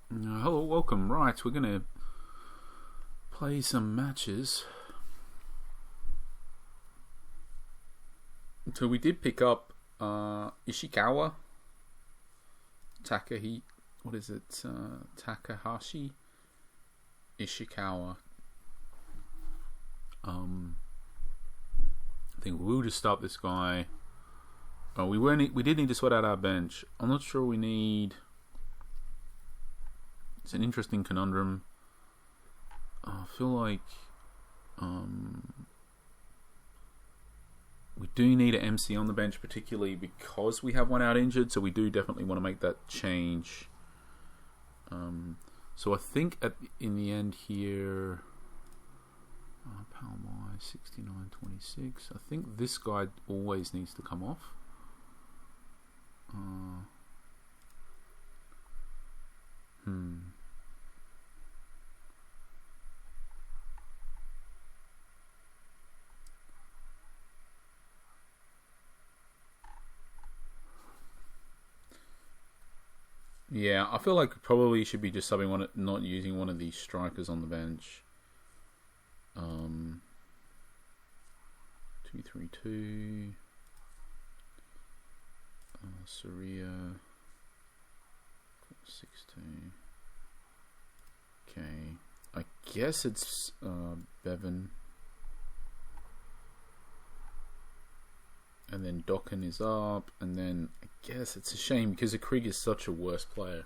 Hello, welcome. Right, we're going to play some matches. So we did pick up Ishikawa, Takahashi Ishikawa. I think we'll just start this guy. We did need to sweat out our bench. I'm not sure we need. It's an interesting conundrum. I feel like we do need an MC on the bench, particularly because we have one out injured. So we do definitely want to make that change. So I think in the end here, Palmai 69.26. I think this guy always needs to come off. Yeah, I feel like probably should be just subbing not using one of these strikers on the bench. 2-3-2. Saria 6-2. Okay, I guess it's Bevan, and then Dokken is up, and then I guess it's a shame because the Krieg is such a worse player.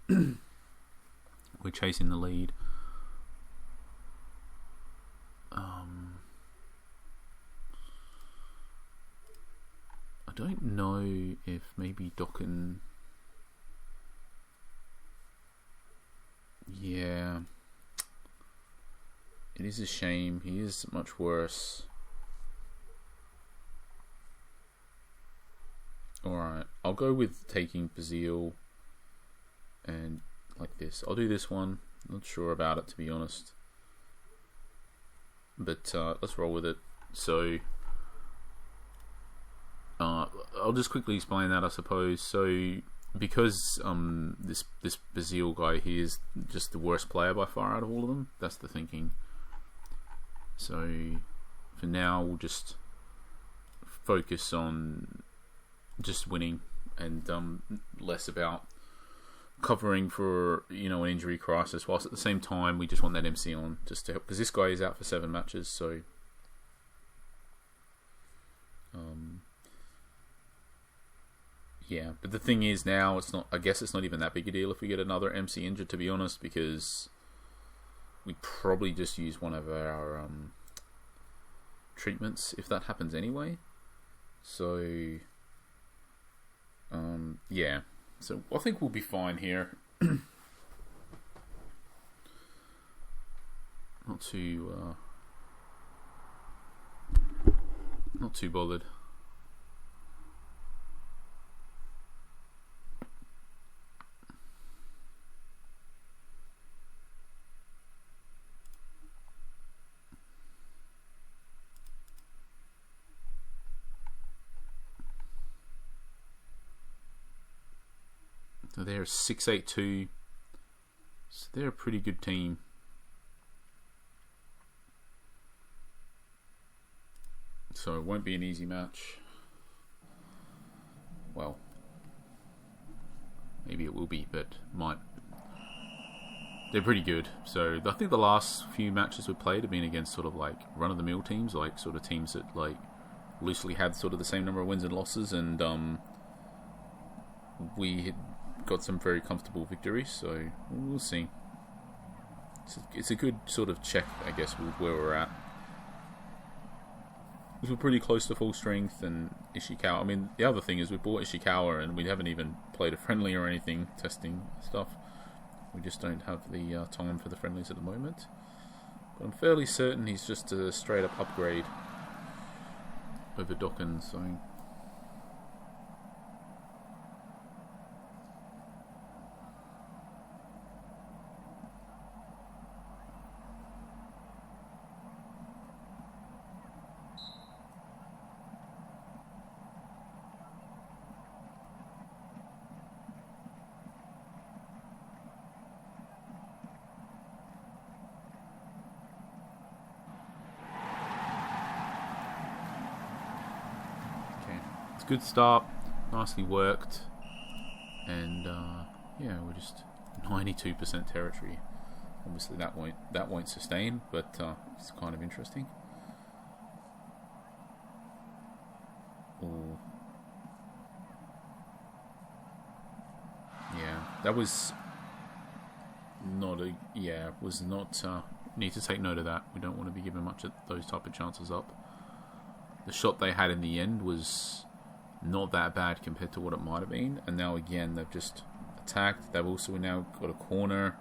We're chasing the lead. I don't know if maybe Dokken. Yeah, it is a shame. He is much worse. Alright, I'll go with taking Bazil and like this. I'll do this one. Not sure about it, to be honest. But let's roll with it. So I'll just quickly explain that, I suppose. So because this Bazil guy, he is just the worst player by far out of all of them. That's the thinking. So for now, we'll just focus on just winning and less about covering for an injury crisis, whilst at the same time we just want that MC on just to help, because this guy is out for 7 matches. So yeah, but the thing is now I guess it's not even that big a deal if we get another MC injured, to be honest, because we probably just use one of our treatments if that happens anyway. So yeah, so I think we'll be fine here. Not too bothered. So they're 6-8-2. So they're a pretty good team. So it won't be an easy match. Well, maybe it will be, but might. They're pretty good. So I think the last few matches we've played have been against sort of like run-of-the-mill teams, like sort of teams that like loosely had sort of the same number of wins and losses, and we got some very comfortable victories, so we'll see. It's a good sort of check, I guess, with where we're at. We're pretty close to full strength, and Ishikawa. I mean, the other thing is we bought Ishikawa, and we haven't even played a friendly or anything, testing stuff. We just don't have the time for the friendlies at the moment. But I'm fairly certain he's just a straight up upgrade over Dokken, so. good start, nicely worked, and yeah, we're just 92% territory. Obviously that won't sustain, but it's kind of interesting. Ooh. Yeah, that was not a need to take note of that. We don't want to be giving much of those type of chances up. The shot they had in the end was not that bad compared to what it might have been, and now again they've just attacked. They've also now got a corner,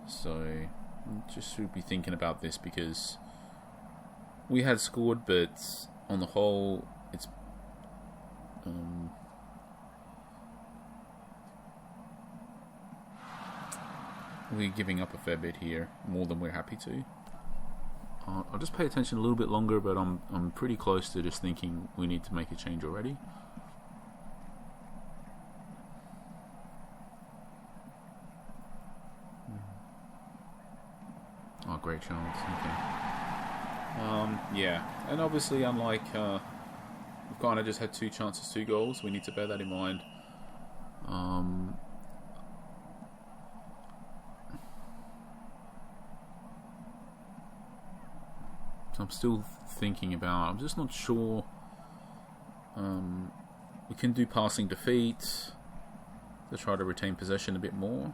so just should be thinking about this, because we had scored, but on the whole it's we're giving up a fair bit here, more than we're happy to. I'll just pay attention a little bit longer, but I'm pretty close to just thinking we need to make a change already. Oh, great chance. Okay. Yeah, and obviously, unlike we've kind of just had 2 chances, 2 goals. We need to bear that in mind. So I'm still thinking about. I'm just not sure. We can do passing defeat to try to retain possession a bit more.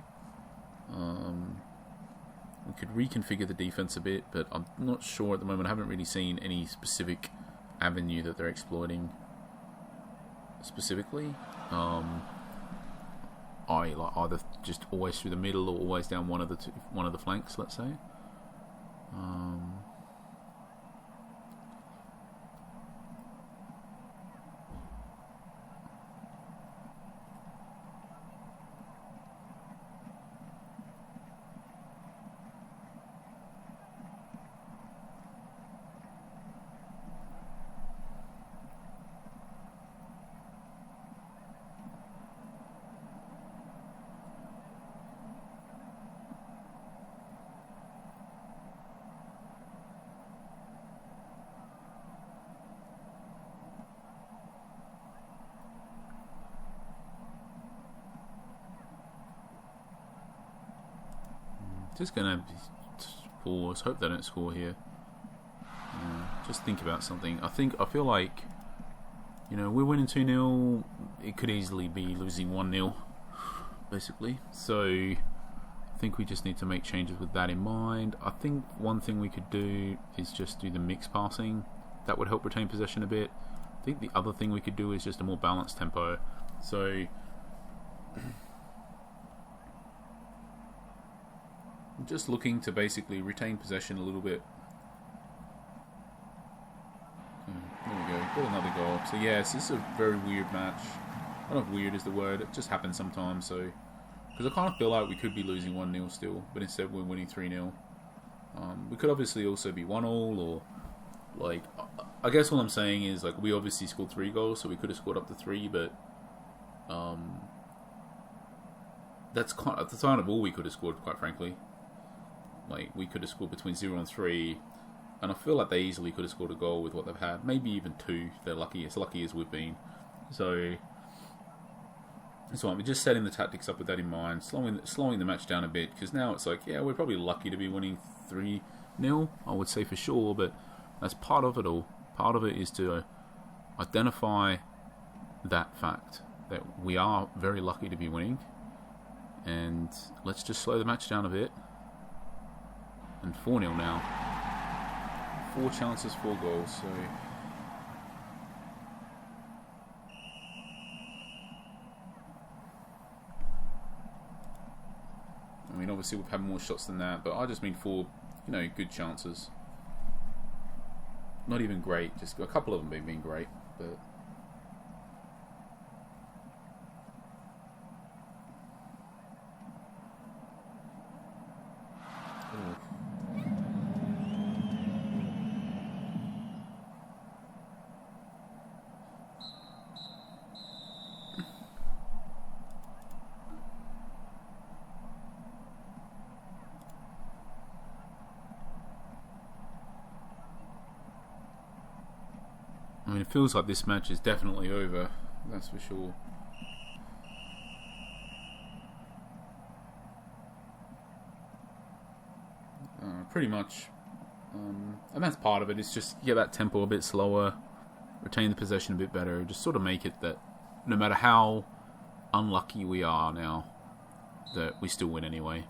We could reconfigure the defense a bit, but I'm not sure at the moment. I haven't really seen any specific avenue that they're exploiting specifically. Either just always through the middle or always down one of the flanks, let's say. Just gonna pause. Hope they don't score here. Just think about something. I feel like, we're winning 2-0. It could easily be losing 1-0, basically. So I think we just need to make changes with that in mind. I think one thing we could do is just do the mixed passing. That would help retain possession a bit. I think the other thing we could do is just a more balanced tempo. So I'm just looking to basically retain possession a little bit. There we go, got another goal. So yes, this is a very weird match. I don't know if weird is the word, it just happens sometimes. So, because I kind of feel like we could be losing 1-0 still, but instead we're winning 3-0. We could obviously also be 1-1, or like, I guess what I'm saying is, like, we obviously scored 3 goals, so we could have scored up to 3, but that's kind of all we could have scored, quite frankly. Like, we could have scored between 0 and 3, and I feel like they easily could have scored a goal with what they've had. Maybe even 2, if they're lucky, as lucky as we've been. So we're just setting the tactics up with that in mind, slowing the match down a bit, because now it's like, yeah, we're probably lucky to be winning 3-0, I would say for sure, but that's part of it all. Part of it is to identify that fact, that we are very lucky to be winning, and let's just slow the match down a bit. And 4-0 now. 4 chances, 4 goals. So I mean, obviously we've had more shots than that, but I just mean 4, good chances. Not even great, just a couple of them being great, but. it feels like this match is definitely over. That's for sure. Pretty much. And that's part of it. It's just get that tempo a bit slower, retain the possession a bit better, just sort of make it that no matter how unlucky we are now, that we still win anyway.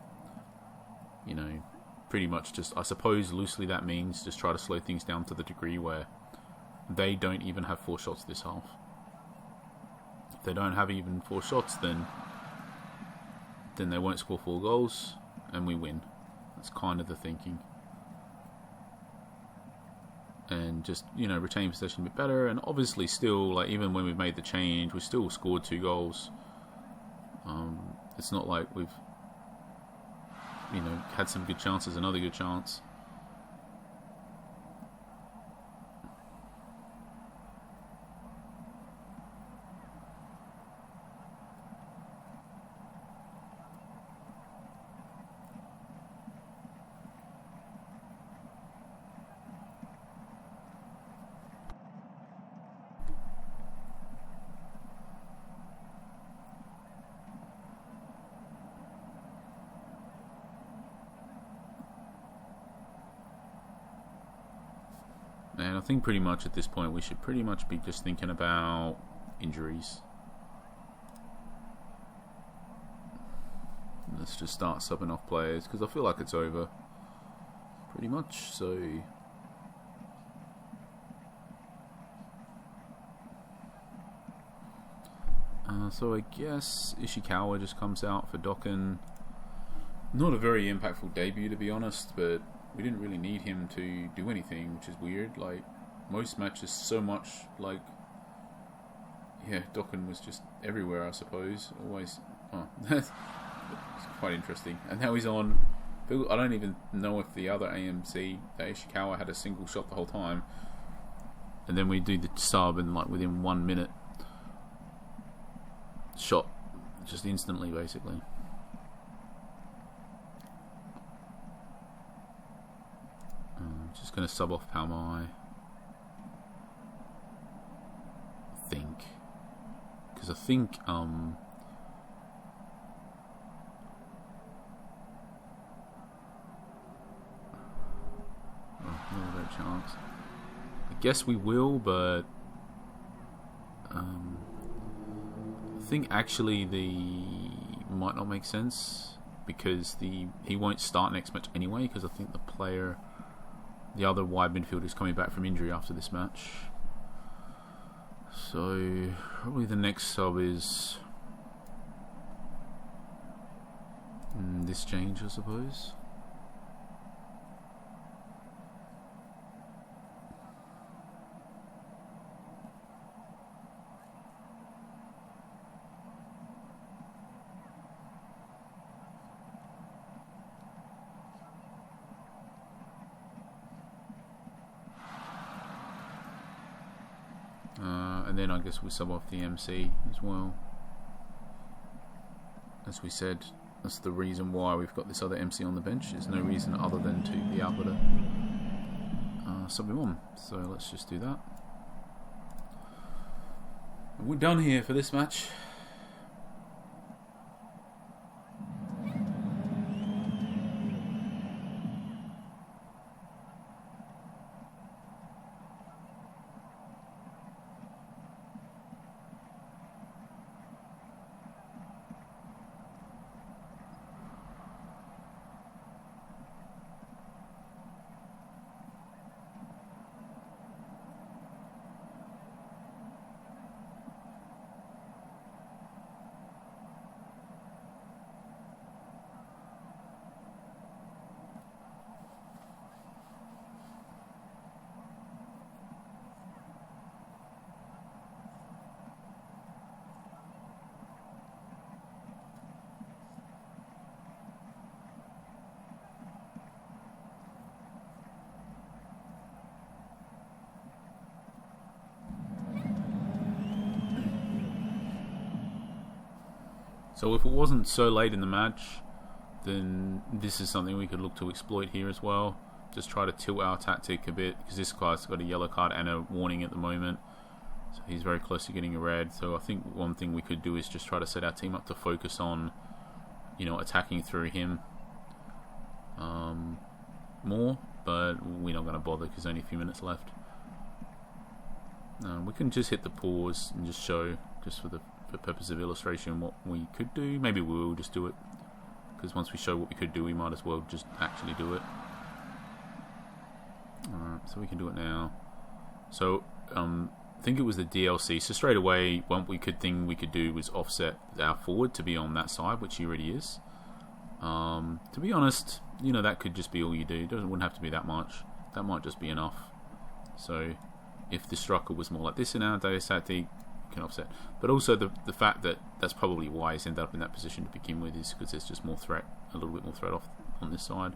You know, pretty much just, I suppose loosely that means just try to slow things down to the degree where they don't even have 4 shots this half. If they don't have even 4 shots, then they won't score 4 goals and we win. That's kind of the thinking. And just, you know, retain possession a bit better. And obviously still, like, even when we've made the change, we still scored 2 goals. It's not like we've, you know, had some good chances, another good chance. And I think pretty much at this point we should pretty much be just thinking about injuries. Let's just start subbing off players because I feel like it's over. Pretty much, so... so I guess Ishikawa just comes out for Dokken. Not a very impactful debut, to be honest, but we didn't really need him to do anything, which is weird. Like, most matches so much, like... Yeah, Dokken was just everywhere, I suppose. Always... Oh, that's quite interesting. And now he's on... I don't even know if the other AMC, the Ishikawa, had a single shot the whole time. And then we do the sub and, like, within 1 minute... shot. Just instantly, basically. Just going to sub off Palmai. I think. Because I think, oh, no chance. I guess we will, but I think actually might not make sense because he won't start next match anyway because I think the other wide midfielder is coming back from injury after this match. So probably the next sub is this change, I suppose. And then I guess we sub off the MC as well. As we said, that's the reason why we've got this other MC on the bench. There's no reason other than to be able to sub him on. So let's just do that. And we're done here for this match. So if it wasn't so late in the match, then this is something we could look to exploit here as well. Just try to tilt our tactic a bit, because this guy's got a yellow card and a warning at the moment. So he's very close to getting a red. So I think one thing we could do is just try to set our team up to focus on, attacking through him more. But we're not going to bother because only a few minutes left. We can just hit the pause and just show, just for the purpose of illustration, what we could do. Maybe we will just do it, because once we show what we could do, we might as well just actually do it. Alright, so we can do it now. So I think it was the DLC. So straight away, one thing we could do was offset our forward to be on that side, which he already is. To be honest, that could just be all you do. It wouldn't have to be that much. That might just be enough. So if the striker was more like this in our data tactic, you can offset. But also the fact that that's probably why he's ended up in that position to begin with, is because there's just more threat, a little bit more threat off on this side.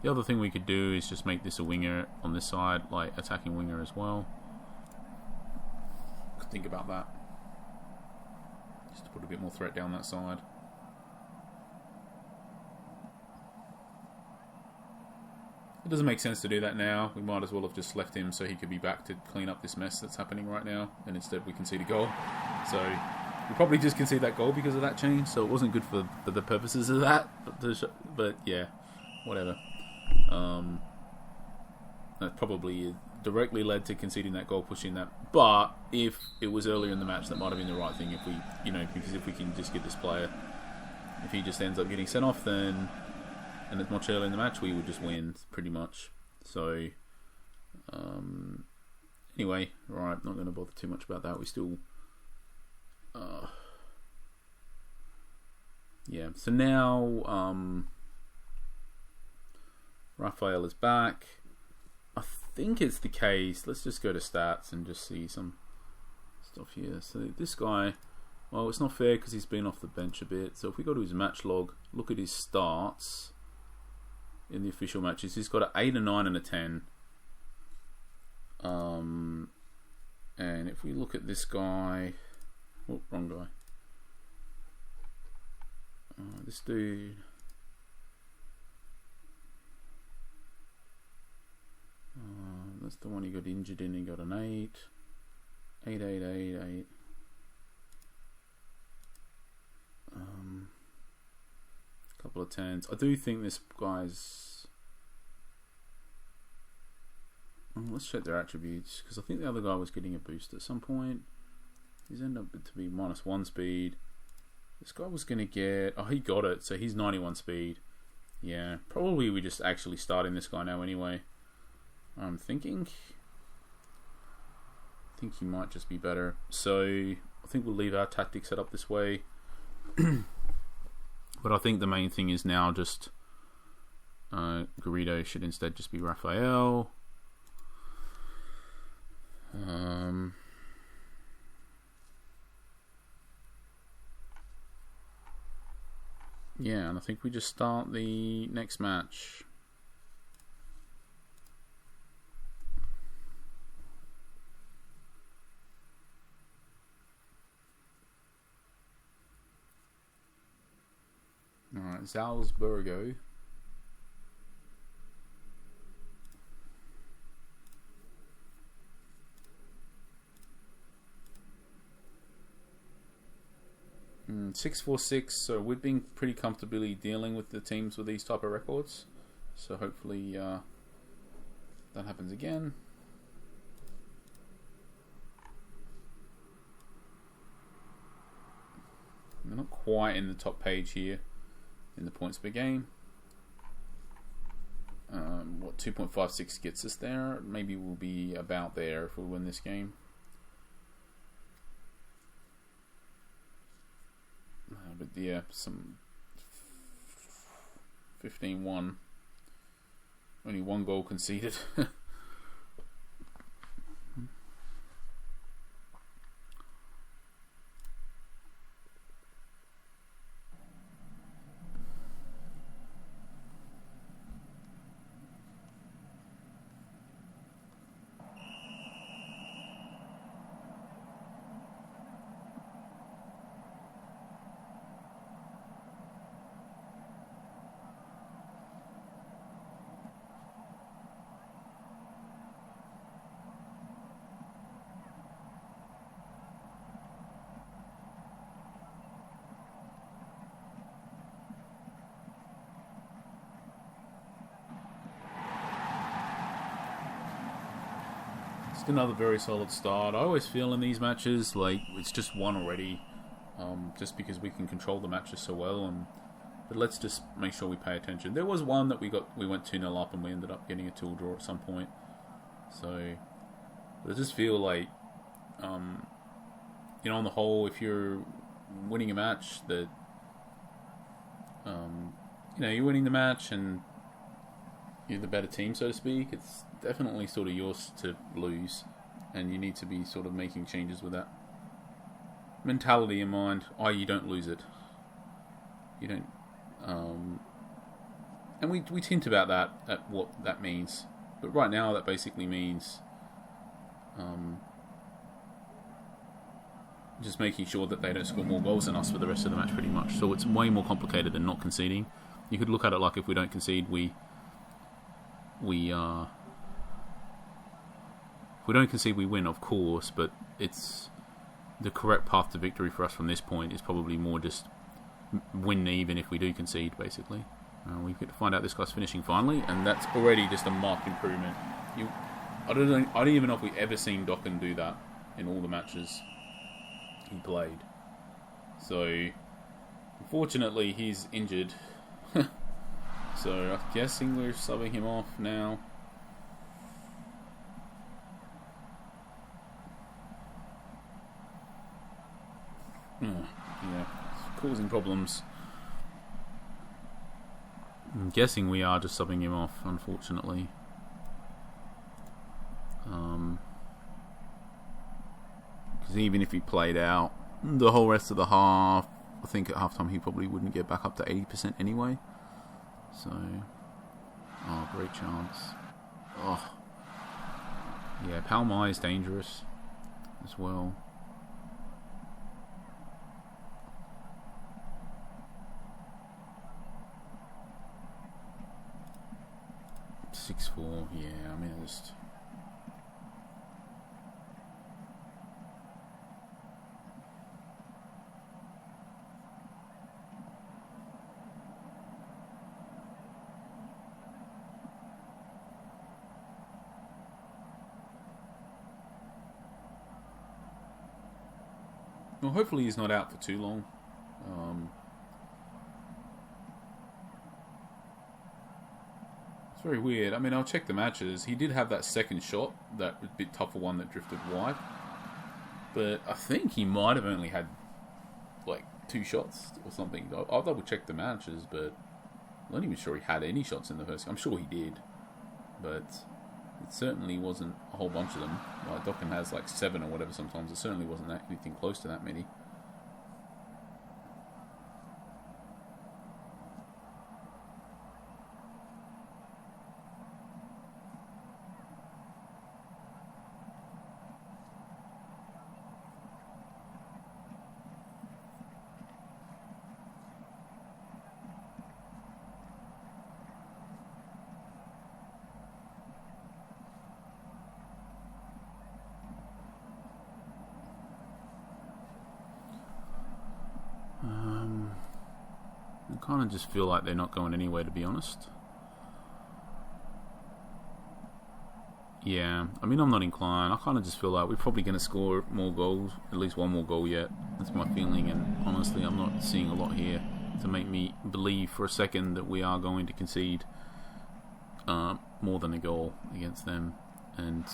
The other thing we could do is just make this a winger on this side, like attacking winger as well. Could think about that. Just to put a bit more threat down that side. It doesn't make sense to do that now. We might as well have just left him so he could be back to clean up this mess that's happening right now, and instead we concede a goal. So we probably just concede that goal because of that change, so it wasn't good for the purposes of that. But yeah, whatever. That probably directly led to conceding that goal, pushing that. But if it was earlier in the match, that might have been the right thing. If we, because if we can just get this player, if he just ends up getting sent off, then, and it's much earlier in the match, we would just win pretty much. So anyway, right, not going to bother too much about that. We still, yeah. So now Raphael is back. I think it's the case. Let's just go to stats and just see some stuff here. So this guy, well, it's not fair because he's been off the bench a bit. So if we go to his match log, look at his starts in the official matches, he's got an 8, a 9, and a 10. And if we look at this guy, oh, wrong guy. This dude. That's the one he got injured in. He got an 8. 8, 8, 8, 8. Couple of 10s. I do think this guy's... let's check their attributes, because I think the other guy was getting a boost at some point. He's ended up to be -1 speed. This guy was going to get... oh, he got it, so he's 91 speed. Yeah, probably we just actually starting this guy now anyway. I'm thinking... I think he might just be better. So I think we'll leave our tactic set up this way. But I think the main thing is now just Garrido should instead just be Raphael. Yeah, and I think we just start the next match. Alright, Salzburgo. Mm, 646, so we've been pretty comfortably dealing with the teams with these type of records. So hopefully that happens again. We're not quite in the top page here in the points per game. What 2.56 gets us there? Maybe we'll be about there if we win this game. But yeah, some 15-1. Only one goal conceded. Just another very solid start. I always feel in these matches like it's just won already, just because we can control the matches so well. But let's just make sure we pay attention. There was one that we went 2-0 up and we ended up getting a 2 draw at some point. So, but I just feel like, on the whole, if you're winning a match that, you're winning the match and you're the better team, so to speak, it's definitely sort of yours to lose, and you need to be sort of making changes with that mentality in mind. You don't lose it. You don't. And we hint about that, at what that means. But right now, that basically means just making sure that they don't score more goals than us for the rest of the match, pretty much. So it's way more complicated than not conceding. You could look at it like if we don't concede, if we don't concede, we win, of course. But it's the correct path to victory for us from this point is probably more just win even if we do concede, basically. We get to find out this guy's finishing finally, and that's already just a marked improvement. I don't even know if we've ever seen Dokken do that in all the matches he played. So, unfortunately, he's injured. So, I'm guessing we're subbing him off now. Yeah, it's causing problems. I'm guessing we are just subbing him off, unfortunately. Because even if he played out the whole rest of the half, I think at halftime he probably wouldn't get back up to 80% anyway. So, great chance. Yeah, Palmai is dangerous as well. .64, yeah, I mean, just... Well, hopefully he's not out for too long. It's very weird. I mean, I'll check the matches. He did have that second shot, that bit tougher one that drifted wide. But I think he might have only had, like, 2 shots or something. I'll double check the matches, but I'm not even sure he had any shots in the first game. I'm sure he did. But it certainly wasn't a whole bunch of them. Like, Dokken has, like, 7 or whatever sometimes. It certainly wasn't anything close to that many. I kind of just feel like they're not going anywhere, to be honest. Yeah, I mean, I'm not inclined. I kind of just feel like we're probably going to score more goals, at least one more goal yet. That's my feeling, and honestly, I'm not seeing a lot here to make me believe for a second that we are going to concede more than a goal against them. And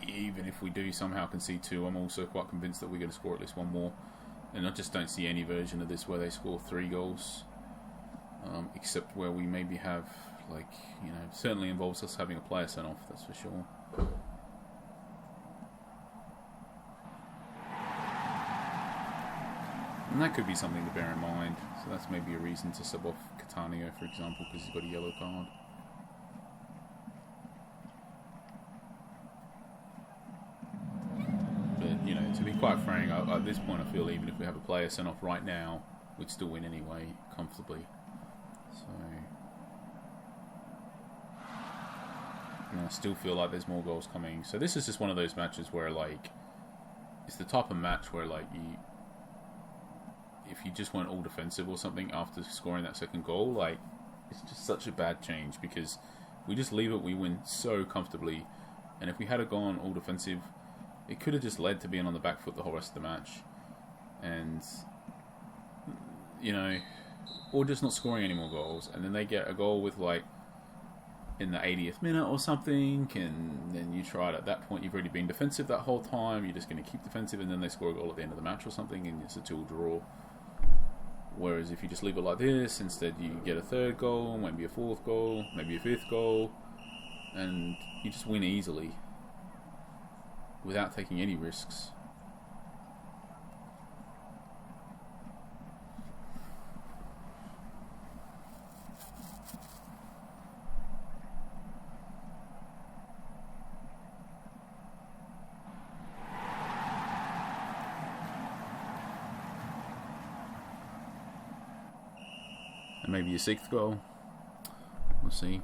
even if we do somehow concede 2, I'm also quite convinced that we're going to score at least one more. And I just don't see any version of this where they score 3 goals, except where we maybe have, like, certainly involves us having a player sent off, that's for sure. And that could be something to bear in mind. So that's maybe a reason to sub off Catania, for example, because he's got a yellow card. To be quite frank, at this point I feel even if we have a player sent off right now, we'd still win anyway, comfortably. So, I still feel like there's more goals coming. So this is just one of those matches where, like, it's the type of match where, like, if you just went all defensive or something after scoring that second goal, like, it's just such a bad change, because we just leave it, we win so comfortably, And if we had gone all defensive, it could have just led to being on the back foot the whole rest of the match. And, you know, or just not scoring any more goals. And then they get a goal with, like, in the 80th minute or something, and then you try it at that point. You've already been defensive that whole time. You're just going to keep defensive, and then they score a goal at the end of the match or something, and it's a 2-2 draw. Whereas if you just leave it like this, instead you get a third goal, maybe a fourth goal, maybe a fifth goal, and you just win easily without taking any risks. And maybe a 6th goal. We'll see.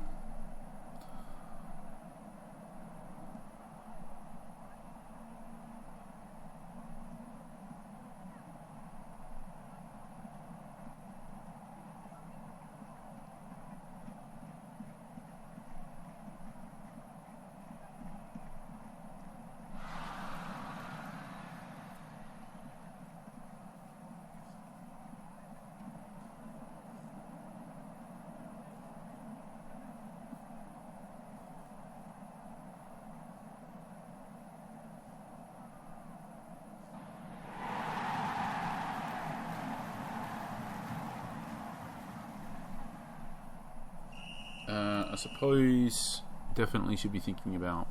I suppose definitely should be thinking about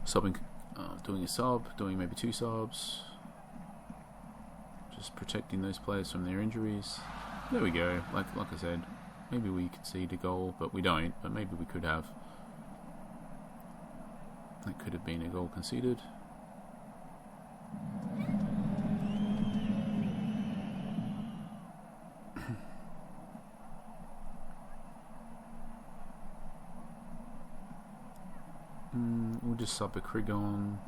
subbing, doing a sub, doing maybe 2 subs, just protecting those players from their injuries. There we go. Like I said, maybe we concede a goal, but we don't. But maybe we could have. That could have been a goal conceded. We'll just sub a Krig on.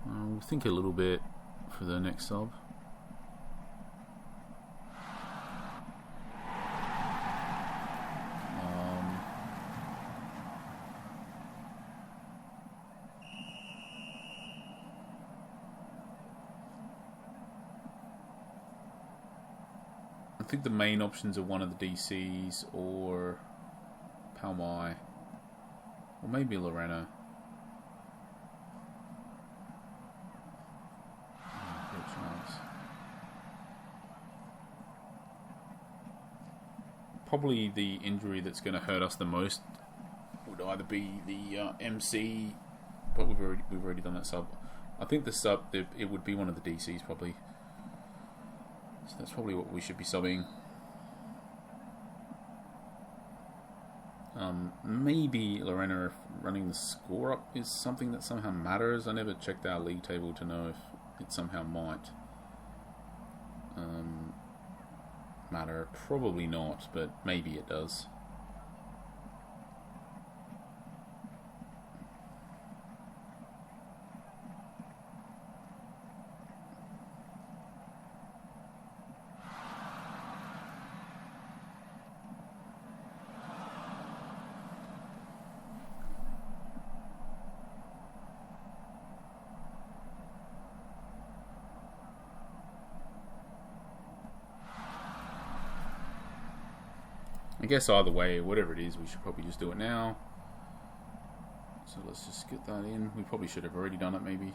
We'll think a little bit for the next sub. I think the main options are one of the DCs or Palmai. Or maybe Lorena. Good chance. Probably the injury that's going to hurt us the most would either be the MC, but we've already done that sub. I think the sub it would be one of the DCs probably. So that's probably what we should be subbing. Maybe Lorena, if running the score up is something that somehow matters. I never checked our league table to know if it somehow might matter. Probably not, but maybe it does. I guess either way, whatever it is, we should probably just do it now. So let's just get that in. We probably should have already done it, maybe.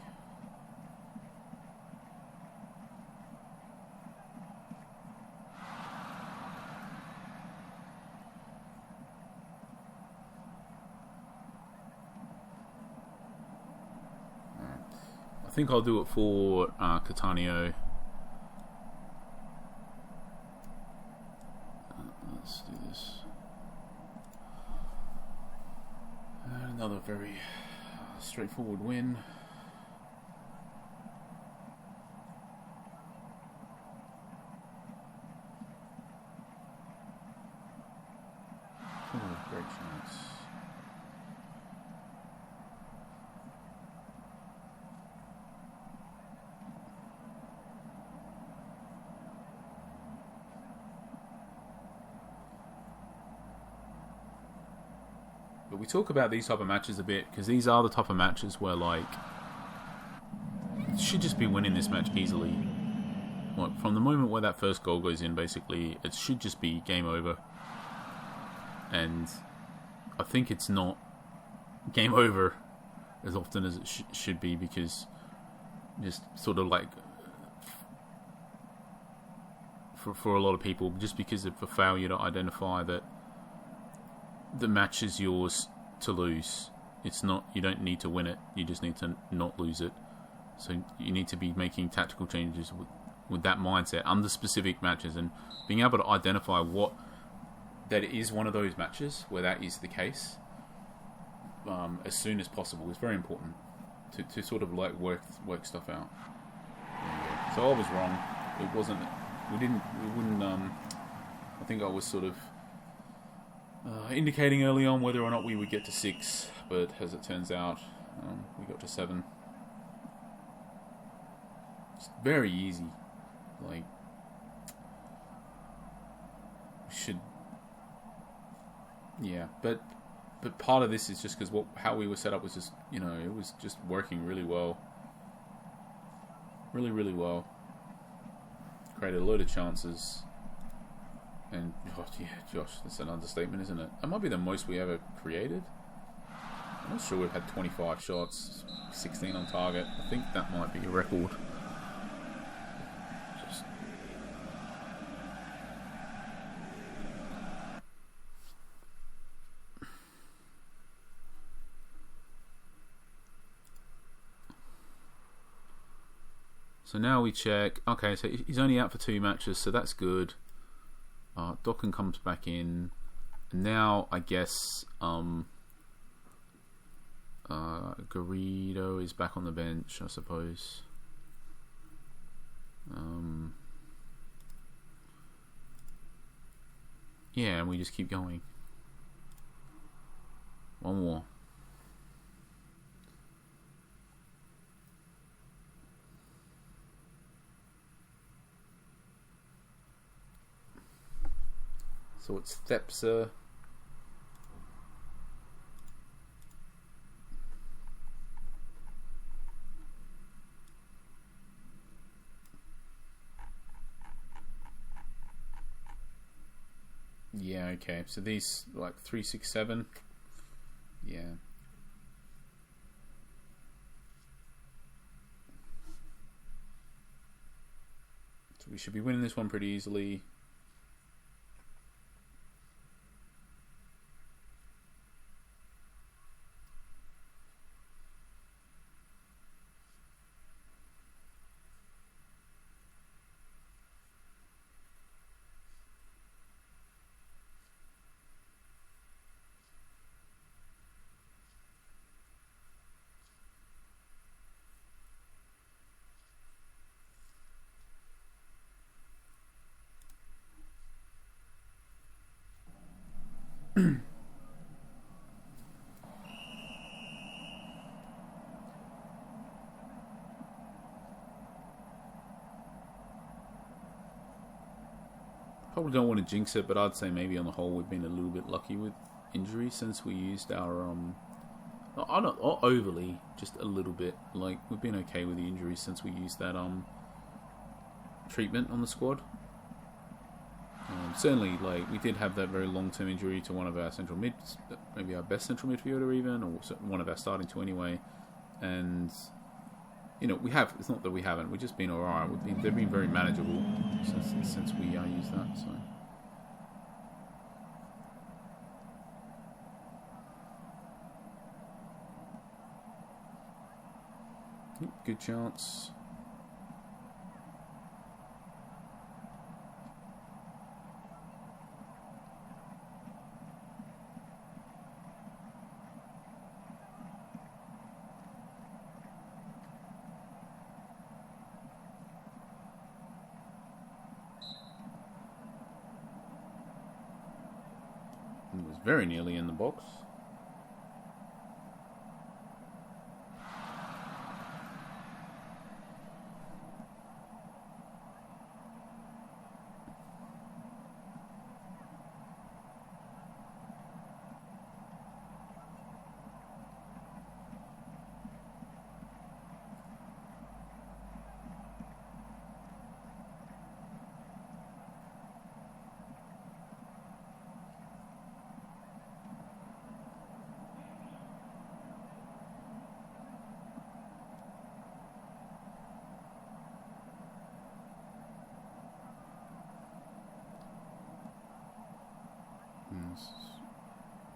I think I'll do it for Catania. Let's do this. Another very straightforward win. Oh, great chance. But we talk about these type of matches a bit because these are the type of matches where like should just be winning this match easily. Like, from the moment where that first goal goes in, basically, it should just be game over. And I think it's not game over as often as it should be, because just sort of like for a lot of people, just because of a failure to identify that the match is yours to lose. It's not, you don't need to win it, you just need to not lose it. So you need to be making tactical changes with that mindset under specific matches, and being able to identify that it is one of those matches where that is the case as soon as possible is very important to sort of like work stuff out. So I was wrong. It wasn't. We wouldn't. I think I was sort of indicating early on whether or not we would get to 6, but as it turns out, we got to 7. It's very easy. Like, should, yeah, but part of this is just because how we were set up was just, you know, it was just working really well, really well. Created a load of chances, and oh yeah, Josh, that's an understatement, isn't it? That might be the most we ever created. I'm not sure we've had 25 shots, 16 on target. I think that might be a record. So now we check. Okay, so he's only out for 2 matches, so that's good. Dokken comes back in. And now I guess Garrido is back on the bench, I suppose. Yeah, and we just keep going. One more. So it's Thepsa. Yeah, okay. So these, like 3, 6, 7. Yeah. So we should be winning this one pretty easily. Probably don't want to jinx it, but I'd say maybe on the whole we've been a little bit lucky with injuries since we used our not overly, just a little bit. Like, we've been okay with the injuries since we used that treatment on the squad. Certainly, like, we did have that very long-term injury to one of our central mids, maybe our best central midfielder even, or one of our starting two anyway. And, you know, we have, it's not that we haven't, we've just been alright. They've been very manageable since we used that, so. Good chance. It was very nearly in the box. It's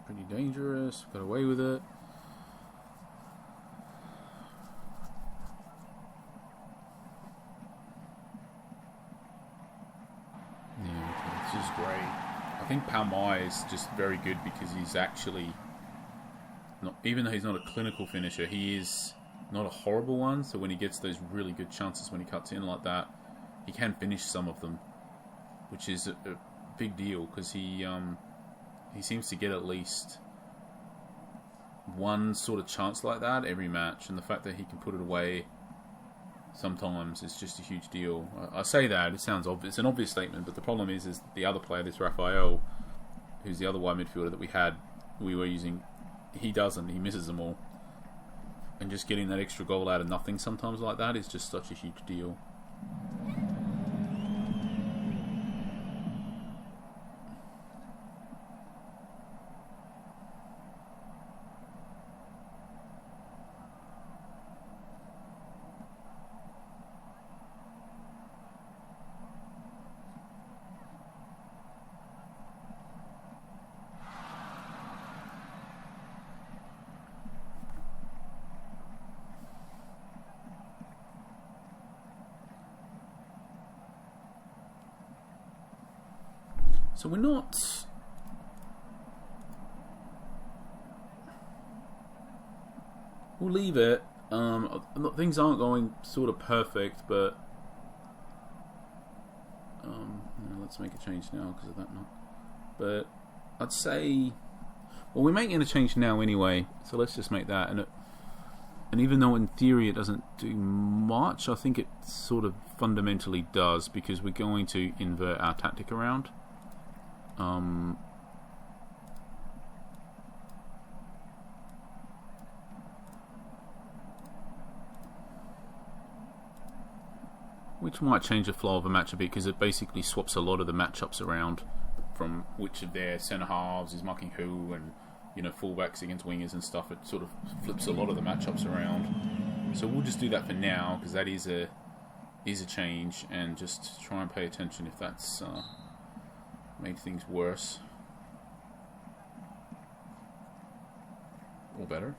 pretty dangerous. Got away with it. Yeah, okay, this is great. I think Palmai is just very good because he's actually not, even though he's not a clinical finisher, he is not a horrible one. So when he gets those really good chances when he cuts in like that, he can finish some of them, which is a big deal because he seems to get at least one sort of chance like that every match, and the fact that he can put it away sometimes is just a huge deal. I say that, it sounds obvious, it's an obvious statement, but the problem is the other player, this Raphael, who's the other wide midfielder that we were using, he doesn't, he misses them all. And just getting that extra goal out of nothing sometimes like that is just such a huge deal. So we're not... We'll leave it. Things aren't going sort of perfect, but... let's make a change now because of that. But I'd say... Well, we're making a change now anyway, so let's just make that. And even though in theory it doesn't do much, I think it sort of fundamentally does, because we're going to invert our tactic around. Which might change the flow of a match a bit, because it basically swaps a lot of the matchups around from which of their centre halves is marking who, and fullbacks against wingers and stuff. It sort of flips a lot of the matchups around. So we'll just do that for now, because that is a change, and just try and pay attention if that's made things worse or better.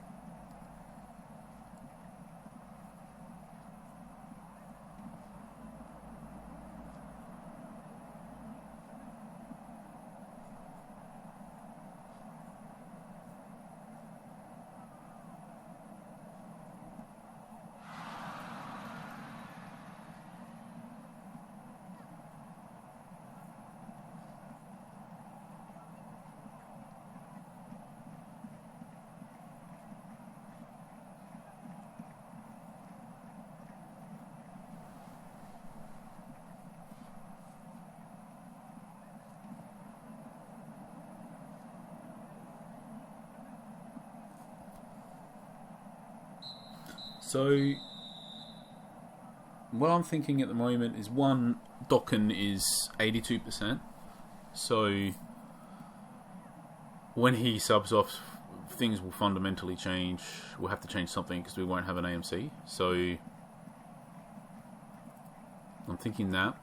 So, what I'm thinking at the moment is, one, Dokken is 82%. So, when he subs off, things will fundamentally change. We'll have to change something because we won't have an AMC. So, I'm thinking that.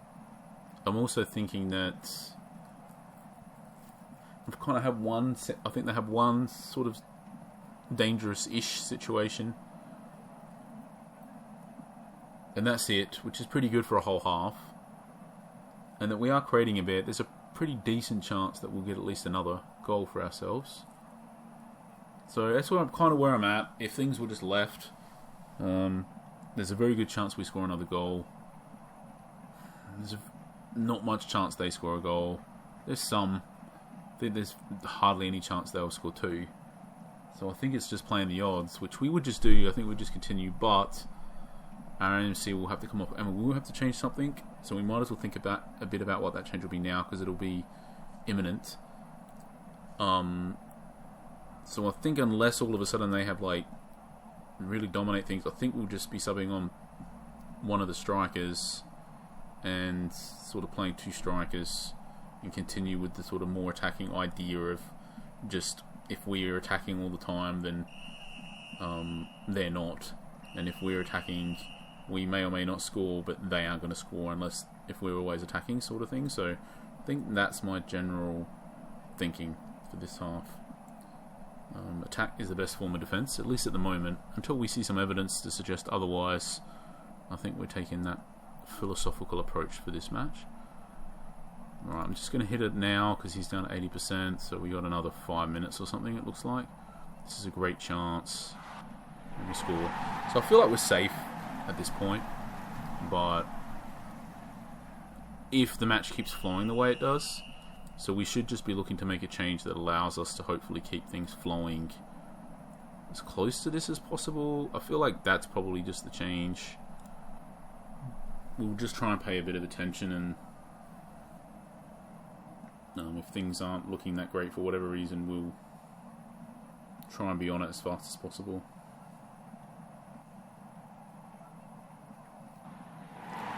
I'm also thinking that I've kind of had one. I think they have one sort of dangerous-ish situation. And that's it, which is pretty good for a whole half. And that we are creating a bit. There's a pretty decent chance that we'll get at least another goal for ourselves. So that's where I'm at. If things were just left, there's a very good chance we score another goal. There's not much chance they score a goal. There's some. I think there's hardly any chance they'll score two. So I think it's just playing the odds, which we would just do. I think we'd just continue, but our NMC will have to come up, and we will have to change something. So we might as well think about a bit about what that change will be now, because it'll be imminent. So I think unless all of a sudden they have really dominate things, I think we'll just be subbing on one of the strikers and sort of playing two strikers and continue with the sort of more attacking idea of just, if we're attacking all the time, then they're not, and if we're attacking, we may or may not score, but they aren't going to score if we're always attacking, sort of thing. So I think that's my general thinking. for this half. Attack is the best form of defense, at least at the moment. Until we see some evidence to suggest otherwise, I think we're taking that philosophical approach for this match. Right, I'm just going to hit it now because he's down at 80%, so we got another 5 minutes or something, it looks like. This is a great chance. And we score. So I feel like we're safe at this point, but if the match keeps flowing the way it does, so we should just be looking to make a change that allows us to hopefully keep things flowing as close to this as possible. I feel like that's probably just the change. We'll just try and pay a bit of attention, and if things aren't looking that great for whatever reason, we'll try and be on it as fast as possible.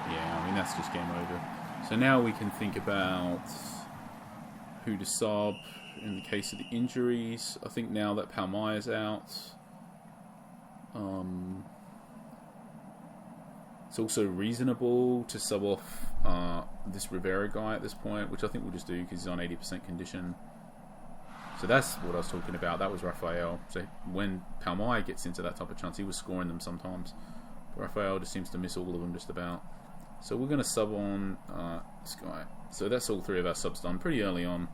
Yeah, I mean, that's just game over. So now we can think about who to sub in the case of the injuries. I think now that Palmei's out, it's also reasonable to sub off this Rivera guy at this point, which I think we'll just do because he's on 80% condition. So that's what I was talking about. That was Rafael. So when Palmei gets into that type of chance, he was scoring them sometimes. But Rafael just seems to miss all of them just about. So we're going to sub on this guy. So that's all three of our subs done pretty early on.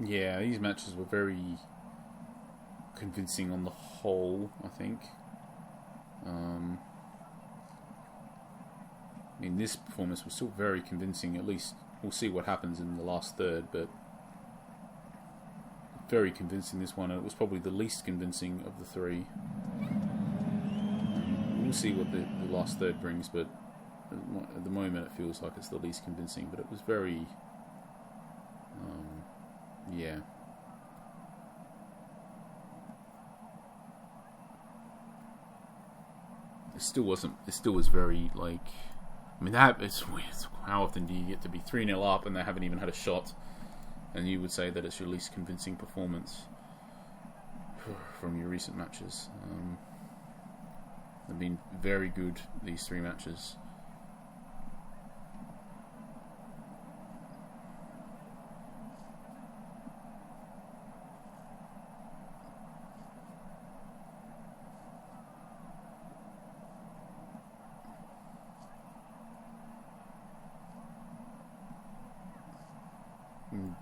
Yeah, these matches were very convincing on the whole, I think. I mean, this performance was still very convincing. At least we'll see what happens in the last third, but very convincing this one. It was probably the least convincing of the three. We'll see what the last third brings, but at the moment it feels like it's the least convincing. But it was very, yeah. It still wasn't. It still was very like. I mean, that it's weird. How often do you get to be 3-0 up and they haven't even had a shot, and you would say that it's your least convincing performance from your recent matches? They've been very good, these three matches.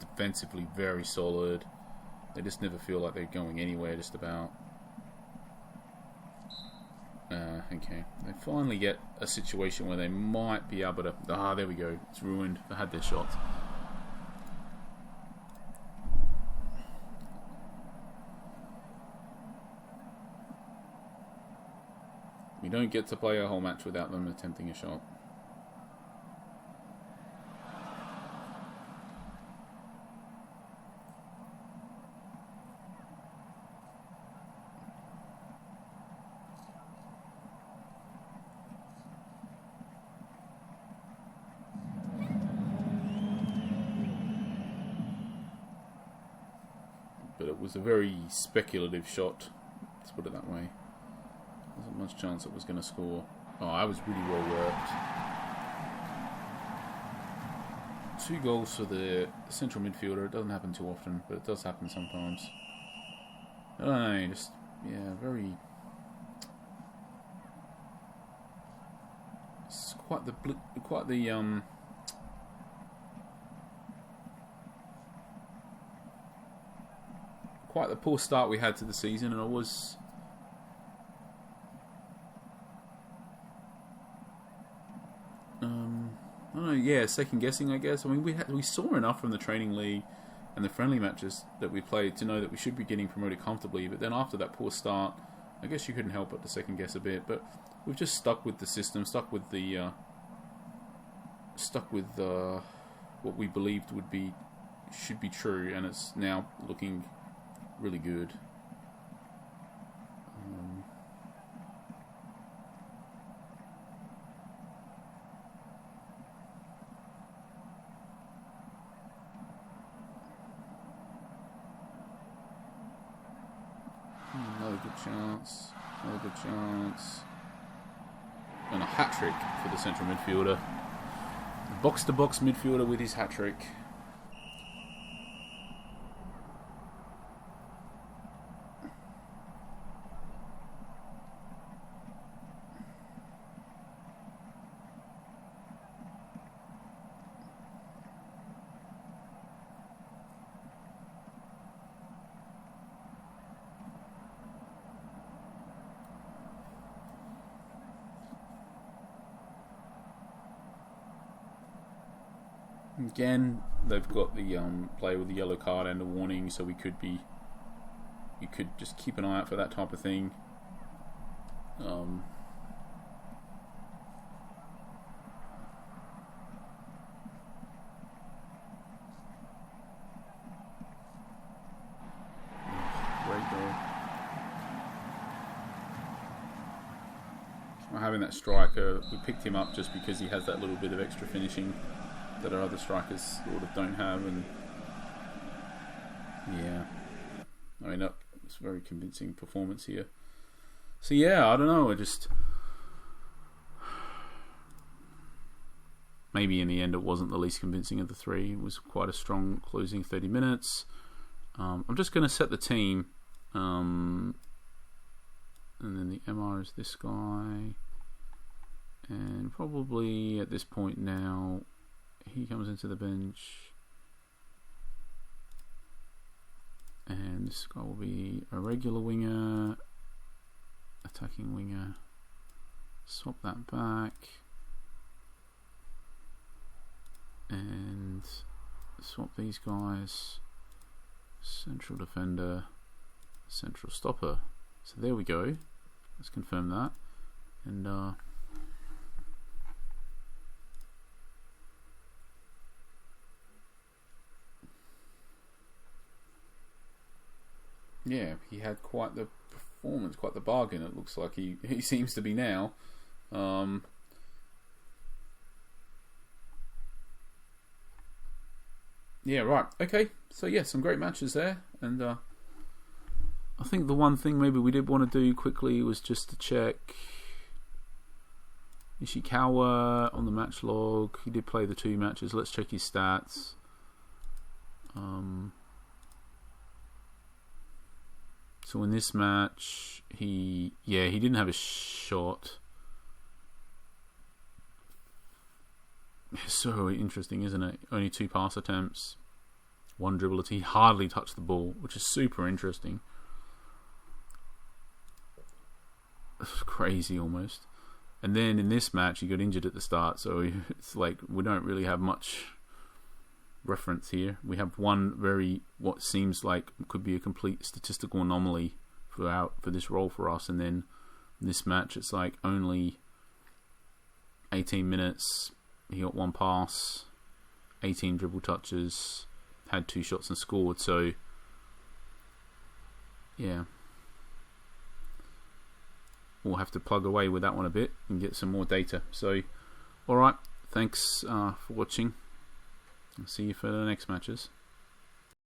Defensively very solid. They just never feel like they're going anywhere just about. Okay. They finally get a situation where they might be able to... Ah, there we go. It's ruined. They had their shot. We don't get to play a whole match without them attempting a shot. But it was a very speculative shot, let's put it that way. There wasn't much chance it was going to score. Oh, I was really well worked. 2 goals for the central midfielder. It doesn't happen too often, but it does happen sometimes. I don't know, just, yeah, very... It's quite the poor start we had to the season, and I was I don't know, yeah, second guessing, I guess. I mean, we saw enough from the training league and the friendly matches that we played to know that we should be getting promoted comfortably, but then after that poor start, I guess you couldn't help but to second guess a bit. But we've just stuck with the system, stuck with what we believed should be true, and it's now looking really good. good chance. Another good chance. And a hat-trick for the central midfielder. Box-to-box midfielder with his hat-trick. Again, they've got the player with the yellow card and a warning, so you could just keep an eye out for that type of thing. Great goal. Well, having that striker, we picked him up just because he has that little bit of extra finishing that our other strikers sort of don't have, and yeah, I mean, it's a very convincing performance here. So yeah, I don't know, maybe in the end it wasn't the least convincing of the three. It was quite a strong closing 30 minutes. I'm just going to set the team, and then the MR is this guy, and probably at this point now he comes into the bench, and this guy will be a regular winger, attacking winger. Swap that back, and swap these guys. Central defender, central stopper. So there we go. Let's confirm that, and yeah, he had quite the performance, quite the bargain. It looks like he seems to be now. Yeah, right. Okay, so yeah, some great matches there, and I think the one thing maybe we did want to do quickly was just to check Ishikawa on the match log. He did play the 2 matches. Let's check his stats. So in this match, he didn't have a shot. It's so interesting, isn't it? Only 2 pass attempts, 1 dribble. He hardly touched the ball, which is super interesting. It's crazy almost. And then in this match, he got injured at the start, so it's like we don't really have much reference here. We have one what seems like could be a complete statistical anomaly for this role for us, and then in this match it's like only 18 minutes. He got 1 pass, 18 dribble touches, had 2 shots and scored. So yeah, we'll have to plug away with that one a bit and get some more data. So alright, thanks for watching. I'll see you for the next matches.